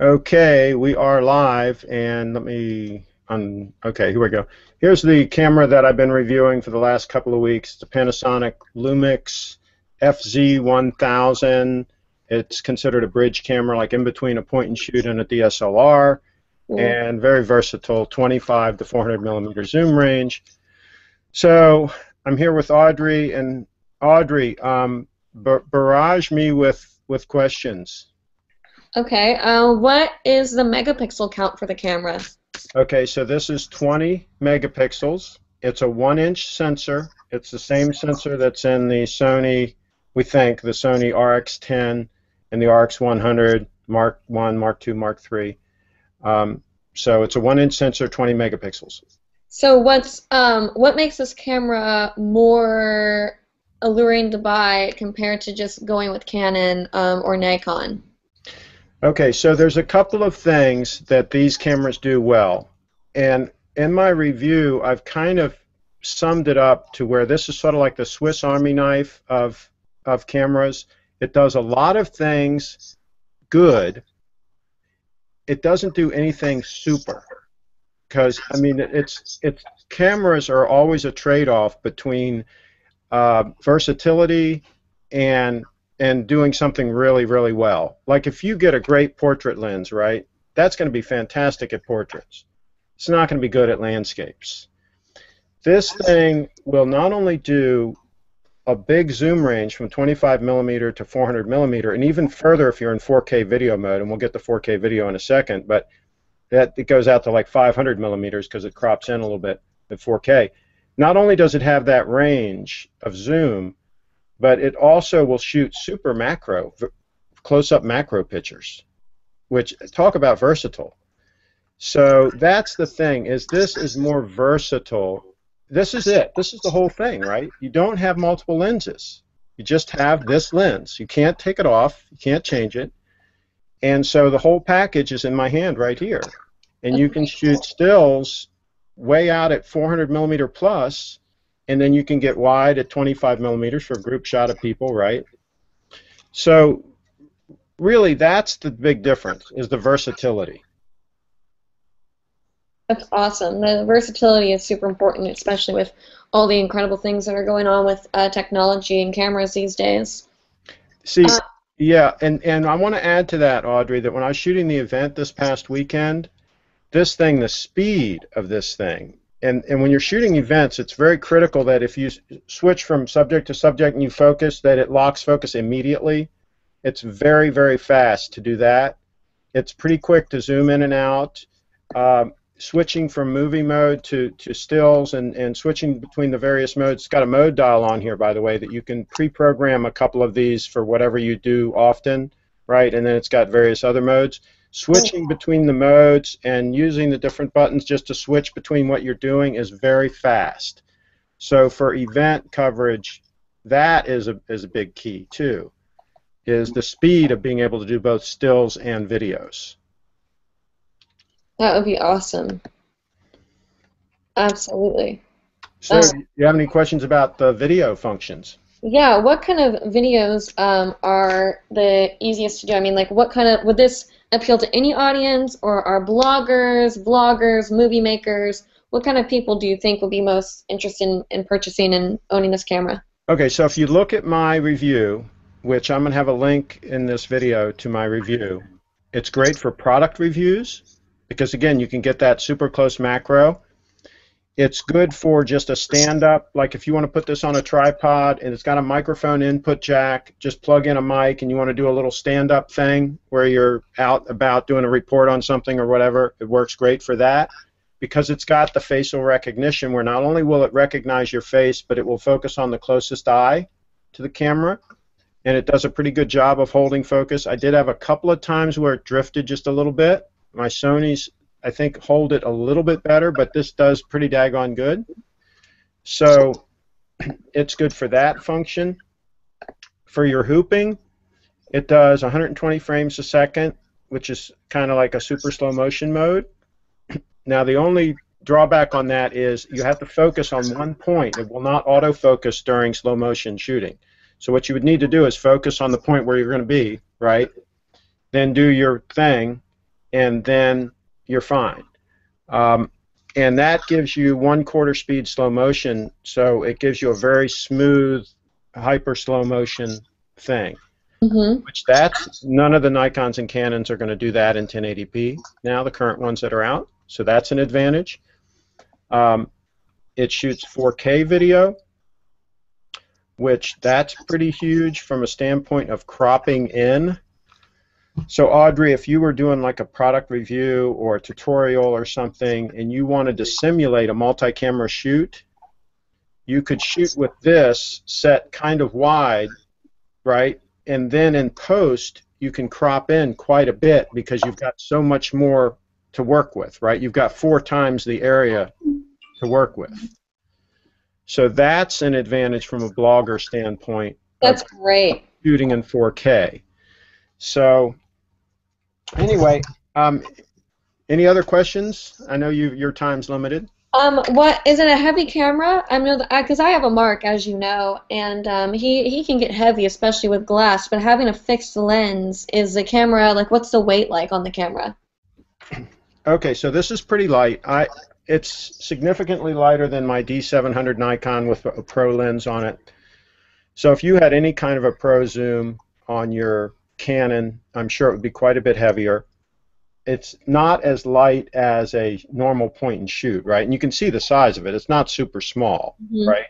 Okay, we are live, and let me okay, here we go. Here's the camera that I've been reviewing for the last couple of weeks. It's a Panasonic Lumix FZ1000. It's considered a bridge camera, like in between a point and shoot and a DSLR, and very versatile, 25 to 400 millimeter zoom range. So I'm here with Audrey, and Audrey, barrage me with questions. Okay, what is the megapixel count for the camera? Okay, so this is 20 megapixels. It's a 1-inch sensor. It's the same sensor that's in the Sony, we think, the Sony RX10 and the RX100 Mark 1, Mark 2, Mark 3. So it's a 1-inch sensor, 20 megapixels. So what makes this camera more alluring to buy compared to just going with Canon or Nikon? Okay, so there's a couple of things that these cameras do well, and in my review I've kind of summed it up to where this is sort of like the Swiss Army knife of cameras. It does a lot of things good. It doesn't do anything super, because I mean it's cameras are always a trade-off between versatility and doing something really, really well. Like if you get a great portrait lens, right, that's going to be fantastic at portraits. It's not going to be good at landscapes. This thing will not only do a big zoom range from 25 millimeter to 400 millimeter, and even further if you're in 4K video mode, and we'll get to 4K video in a second, but it goes out to like 500 millimeters because it crops in a little bit at 4K. Not only does it have that range of zoom, but it also will shoot super macro, close-up macro pictures, which talk about versatile. So that's the thing, is this is more versatile. This is it. This is the whole thing, right? You don't have multiple lenses. You just have this lens. You can't take it off. You can't change it. And so the whole package is in my hand right here. And you can shoot stills way out at 400 millimeter plus, and then you can get wide at 25 millimeters for a group shot of people, right? So really that's the big difference, is the versatility. That's awesome. The versatility is super important, especially with all the incredible things that are going on with technology and cameras these days. See, yeah, and I want to add to that, Audrey, that when I was shooting the event this past weekend, this thing, the speed of this thing, and when you're shooting events, it's very critical that if you switch from subject to subject and you focus, that it locks focus immediately. It's very, very fast to do that. It's pretty quick to zoom in and out. Switching from movie mode to stills and switching between the various modes. It's got a mode dial on here, by the way, that you can pre-program a couple of these for whatever you do often, right? And then it's got various other modes. Switching between the modes and using the different buttons just to switch between what you're doing is very fast. So for event coverage, that is a big key too, is the speed of being able to do both stills and videos. That would be awesome. Absolutely. So do you have any questions about the video functions? Yeah, what kind of videos are the easiest to do? I mean, like, what kind of, would this appeal to any audience, or are bloggers, vloggers, movie makers, what kind of people do you think would be most interested in purchasing and owning this camera? Okay, so if you look at my review, which I'm going to have a link in this video to my review, it's great for product reviews because, again, you can get that super close macro. It's good for just a stand-up, like if you want to put this on a tripod and it's got a microphone input jack, just plug in a mic and you want to do a little stand-up thing where you're out about doing a report on something or whatever, it works great for that because it's got the facial recognition where not only will it recognize your face, but it will focus on the closest eye to the camera, and it does a pretty good job of holding focus. I did have a couple of times where it drifted just a little bit. My Sony's, I think, hold it a little bit better, but this does pretty daggone good. So it's good for that function. For your hooping, it does 120 frames a second, which is kind of like a super slow motion mode. Now the only drawback on that is you have to focus on one point. It will not autofocus during slow motion shooting. So what you would need to do is focus on the point where you're going to be, right? Then do your thing, and then you're fine. And that gives you 1/4 speed slow motion, so it gives you a very smooth, hyper slow motion thing. Mm-hmm. Which none of the Nikons and Canons are going to do that in 1080p now, the current ones that are out. So that's an advantage. It shoots 4K video, which that's pretty huge from a standpoint of cropping in. So Audrey, if you were doing like a product review or a tutorial or something and you wanted to simulate a multi-camera shoot, you could shoot with this set kind of wide, right? And then in post, you can crop in quite a bit because you've got so much more to work with, right? You've got 4 times the area to work with. So that's an advantage from a blogger standpoint. That's great. Shooting in 4K. So anyway, any other questions? I know your time's limited. What is it, a heavy camera? I know that because I have a Mark, as you know, and he can get heavy, especially with glass. But having a fixed lens, is the camera like? What's the weight like on the camera? Okay, so this is pretty light. It's significantly lighter than my D700 Nikon with a pro lens on it. So if you had any kind of a pro zoom on your Canon, I'm sure it would be quite a bit heavier. It's not as light as a normal point and shoot, right? And you can see the size of it. It's not super small, right?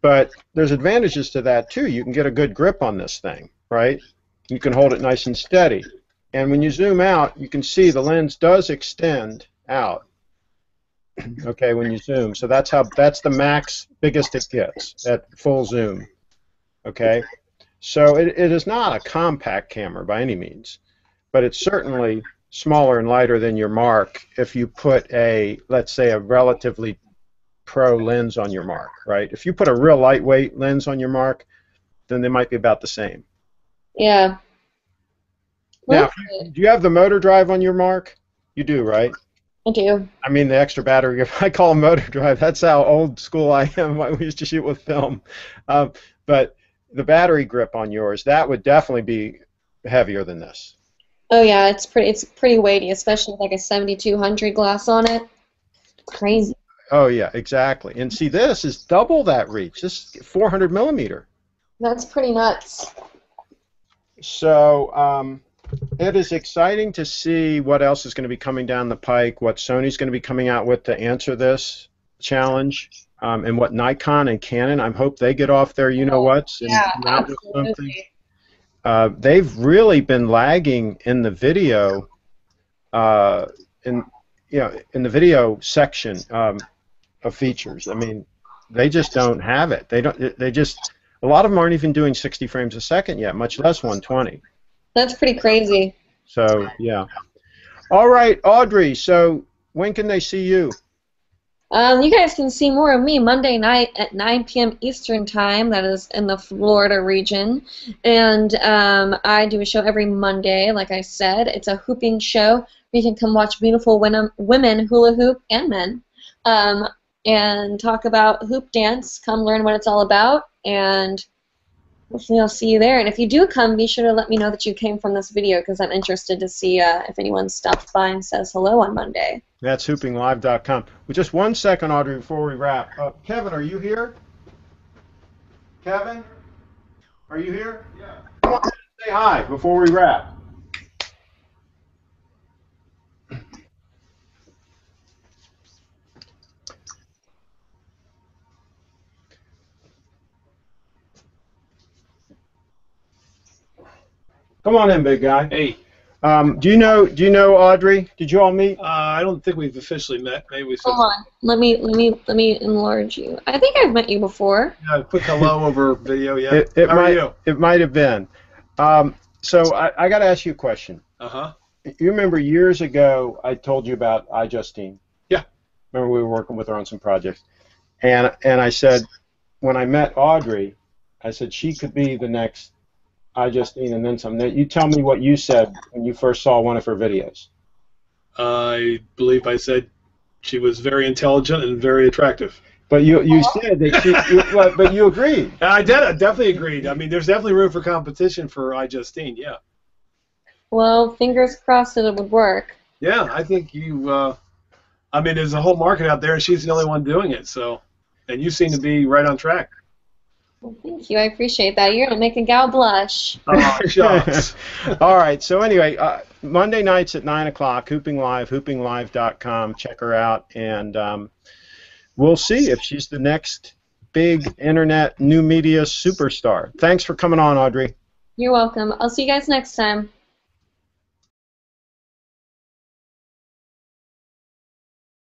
But there's advantages to that too. You can get a good grip on this thing, right? You can hold it nice and steady. And when you zoom out, you can see the lens does extend out. Okay, when you zoom. So that's the max biggest it gets at full zoom. Okay? So it is not a compact camera by any means, but it's certainly smaller and lighter than your Mark if you put let's say a relatively pro lens on your Mark, right? If you put a real lightweight lens on your Mark, then they might be about the same. Yeah. Now, do you have the motor drive on your Mark? You do, right? I do. I mean the extra battery. I call them motor drive. That's how old school I am. We used to shoot with film. But the battery grip on yours, that would definitely be heavier than this. Oh yeah, it's pretty weighty, especially with like a 7200 glass on it. Crazy. Oh yeah, exactly. And see, this is double that reach. This is 400 millimeter. That's pretty nuts. So it is exciting to see what else is going to be coming down the pike, what Sony's going to be coming out with to answer this challenge, and what Nikon and Canon, I hope they get off their you-know-whats and come out with something. They've really been lagging in the video, in the video section of features. I mean, they just don't have it. A lot of them aren't even doing 60 frames a second yet, much less 120. That's pretty crazy. So yeah. All right, Audrey. So when can they see you? You guys can see more of me Monday night at 9 p.m. Eastern Time. That is in the Florida region. And I do a show every Monday, like I said. It's a hooping show. You can come watch beautiful women hula hoop and men and talk about hoop dance. Come learn what it's all about. And hopefully I'll see you there. And if you do come, be sure to let me know that you came from this video because I'm interested to see if anyone stops by and says hello on Monday. That's hoopinglive.com. Well, just one second, Audrey, before we wrap. Kevin, are you here? Kevin? Are you here? Yeah. I want you to say hi before we wrap. Come on in, big guy. Hey. Do you know Audrey? Did you all meet? I don't think we've officially met. Maybe we. Hold on. Let me enlarge you. I think I've met you before. Yeah, quick hello over video. Yeah. How are you? It might have been. So I got to ask you a question. You remember years ago I told you about iJustine? Yeah. Remember we were working with her on some projects, and I said when I met Audrey, I said she could be the next iJustine and then some. You tell me what you said when you first saw one of her videos. I believe I said she was very intelligent and very attractive. But you said that but you agreed. I definitely agreed. I mean, there's definitely room for competition for iJustine. Yeah. Well, fingers crossed that it would work. Yeah, I think you. I mean, there's a whole market out there, and she's the only one doing it. So, and you seem to be right on track. Well, thank you. I appreciate that. You're gonna make a gal blush. Oh, shucks. All right. So anyway, Monday nights at 9 o'clock, Hooping Live, hoopinglive.com. Check her out, and we'll see if she's the next big internet new media superstar. Thanks for coming on, Audrey. You're welcome. I'll see you guys next time.